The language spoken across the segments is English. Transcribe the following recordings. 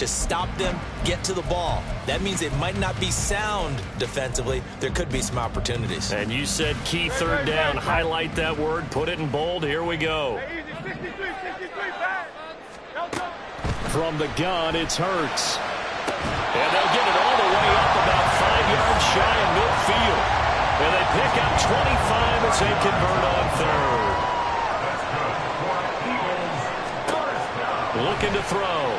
Just stop them, get to the ball. That means it might not be sound defensively. There could be some opportunities. And you said key third down. Highlight that word, put it in bold. Here we go. From the gun, it's Hurts. And they'll get it all the way up about 5 yards shy of midfield. And they pick up 25 as they convert on third. Looking to throw.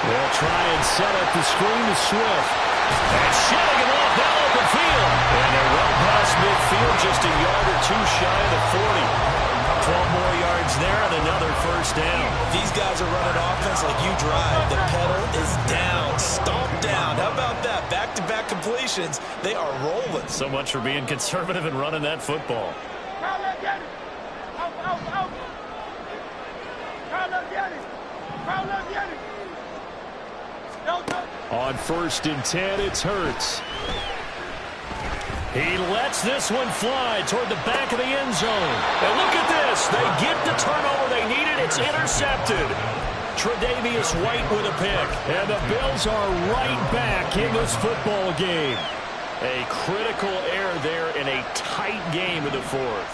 They'll try and set up the screen to Swift. And shedding him off down open field. And they're well past midfield, just a yard or two shy of the 40. 12 more yards there and another first down. These guys are running offense like you drive. The pedal is down, stomped down. How about that? Back-to-back completions. They are rolling. So much for being conservative and running that football. On 1st and 10, it's Hurts. He lets this one fly toward the back of the end zone. And look at this. They get the turnover they needed. It's intercepted. Tre'Davious White with a pick. And the Bills are right back in this football game. A critical error there in a tight game in the fourth.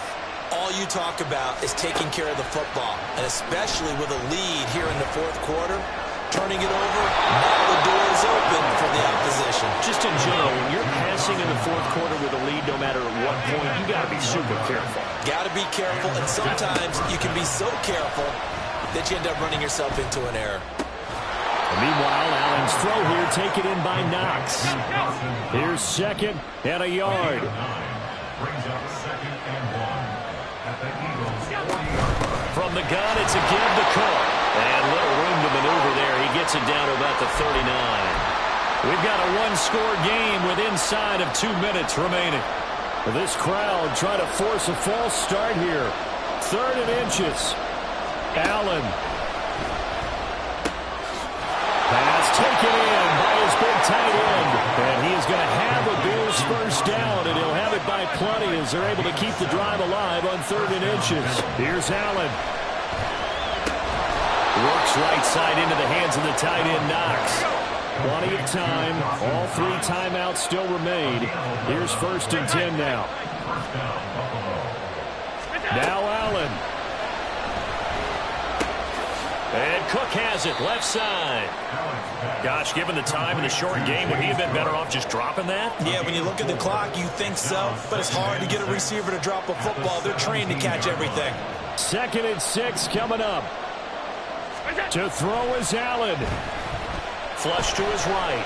All you talk about is taking care of the football, and especially with a lead here in the fourth quarter. Turning it over, now the door is open for the opposition. Just in general, when you're passing in the fourth quarter with a lead, no matter at what point, you got to be super careful. Got to be careful, and sometimes you can be so careful that you end up running yourself into an error. And meanwhile, Allen's throw here taken in by Knox. Here's 2nd and a yard. From the gun, it's a give to Cook. And little room to maneuver there. He gets it down to about the 39. We've got a one-score game with inside of 2 minutes remaining. This crowd trying to force a false start here. 3rd and inches. Allen. Pass taken in by his big tight end. And he is going to have a Bills first down, and he'll have it by plenty as they're able to keep the drive alive on 3rd and inches. Here's Allen. Works right side into the hands of the tight end, Knox. Plenty of time. All 3 timeouts still remain. Here's 1st and 10 now. Now Allen. And Cook has it, left side. Gosh, given the time in the short game, would he have been better off just dropping that? Yeah, when you look at the clock, you think so. But it's hard to get a receiver to drop a football. They're trained to catch everything. 2nd and 6 coming up. To throw is Allen. Flush to his right.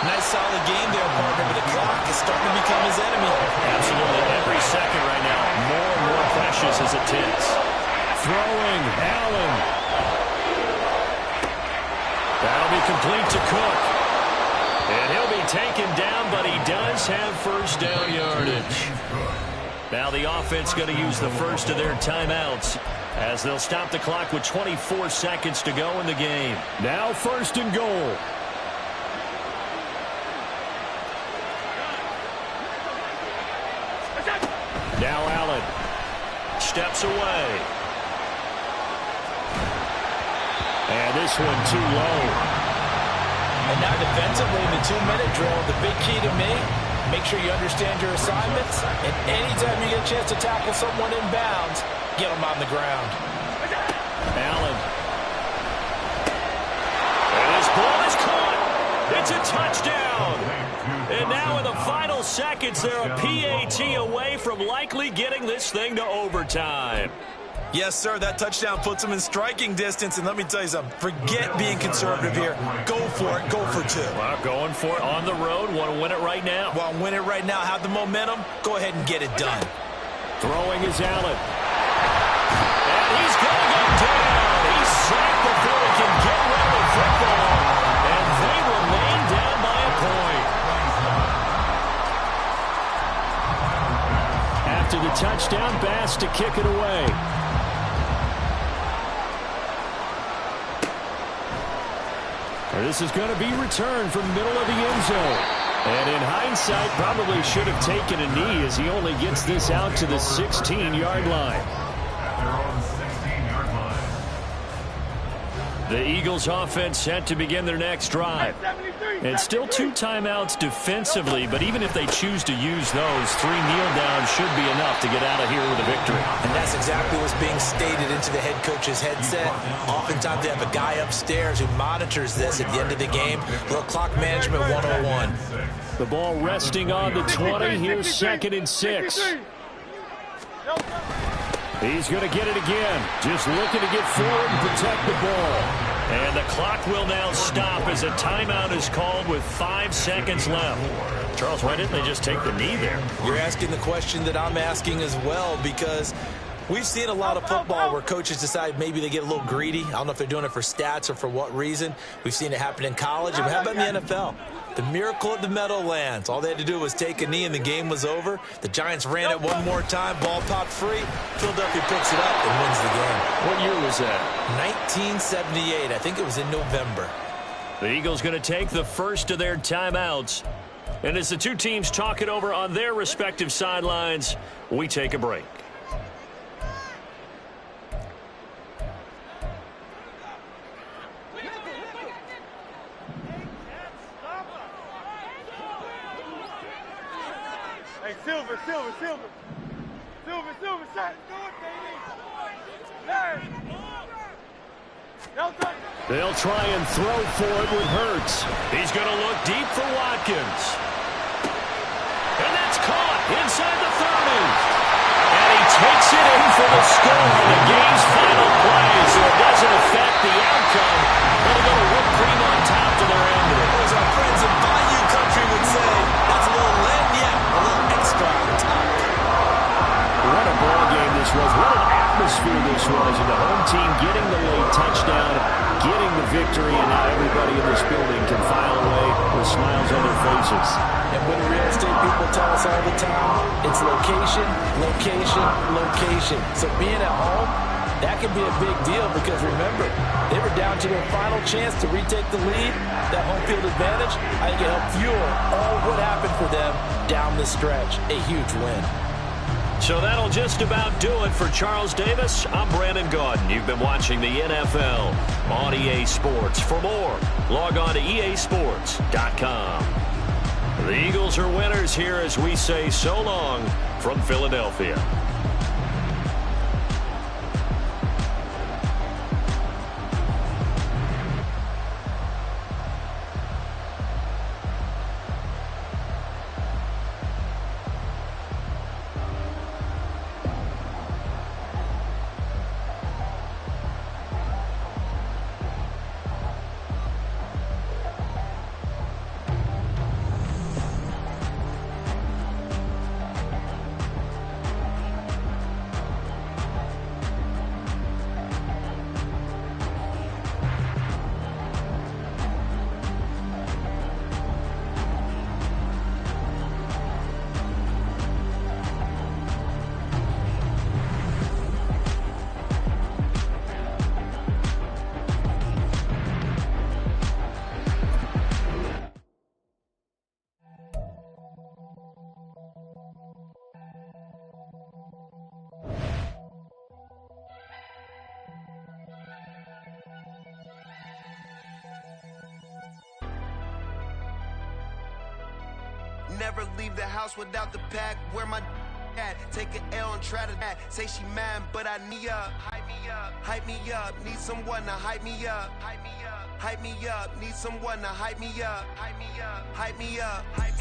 Nice solid game there, partner, but the clock is starting to become his enemy. Absolutely. Every second right now, more and more precious as it ticks. Throwing, Allen. That'll be complete to Cook. And he'll be taken down, but he does have first down yardage. Now the offense going to use the first of their timeouts as they'll stop the clock with 24 seconds to go in the game. Now 1st and goal. Now Allen steps away. And this one too low. And now defensively in the 2-minute drill, the big key to me, make sure you understand your assignments. And anytime you get a chance to tackle someone in bounds, get them on the ground. Allen. And this ball is caught. It's a touchdown. And now in the final seconds, they're a PAT away from likely getting this thing to overtime. Yes, sir, that touchdown puts them in striking distance. And let me tell you something, forget being conservative here. Go for it, go for 2. Well, going for it on the road. Want to win it right now. Want to win it right now, have the momentum, go ahead and get it done. Throwing is Allen. And he's going to go down. He's sacked before he can get rid of the football. And they remain down by a point. After the touchdown, Bass to kick it away. This is going to be returned from the middle of the end zone. And in hindsight, probably should have taken a knee as he only gets this out to the 16-yard line. The Eagles offense set to begin their next drive. And still 2 timeouts defensively, but even if they choose to use those, 3 kneel downs should be enough to get out of here with a victory. And that's exactly what's being stated into the head coach's headset. Oftentimes they have a guy upstairs who monitors this at the end of the game. A little clock management 101. The ball resting on the 20. Here's 2nd and 6. He's going to get it again. Just looking to get forward and protect the ball. And the clock will now stop as a timeout is called with 5 seconds left. Charles, why didn't they just take the knee there? You're asking the question that I'm asking as well, because we've seen a lot of football where coaches decide maybe they get a little greedy. I don't know if they're doing it for stats or for what reason. We've seen it happen in college. And how about in the NFL? The miracle at the Meadowlands. All they had to do was take a knee and the game was over. The Giants ran it one more time. Ball popped free. Philadelphia picks it up and wins the game. What year was that? 1978. I think it was in November. The Eagles going to take the first of their timeouts. And as the two teams talk it over on their respective sidelines, we take a break. Silver, shot. Do it, baby. They'll try and throw for it with Hurts. He's going to look deep for Watkins. And that's caught inside the 30. And he takes it in for the score in the game's final play, so it doesn't affect the outcome. But a little whipped cream on top to their end. As our friends in Bayou Country would say, that's a little lagniappe, a little extra on top. What a ball game this was. What an atmosphere this was. And the home team getting the late touchdown, getting the victory, and now everybody in this building can file away with smiles on their faces. And when real estate people tell us all the time, it's location, location, location. So being at home, that can be a big deal because remember, they were down to their final chance to retake the lead. That home field advantage, I think it helped fuel all what happened for them down the stretch. A huge win. So that'll just about do it for Charles Davis. I'm Brandon Gaudin. You've been watching the NFL on EA Sports. For more, log on to easports.com. The Eagles are winners here as we say so long from Philadelphia. Never leave the house without the pack. Where my at? Take an L and try to say she mad, but I need up. Hype me up, hype me up. Need someone to hype me up. Hype me up, hype me up. Need someone to hype me up. Hype me up, hype me up, hype me up.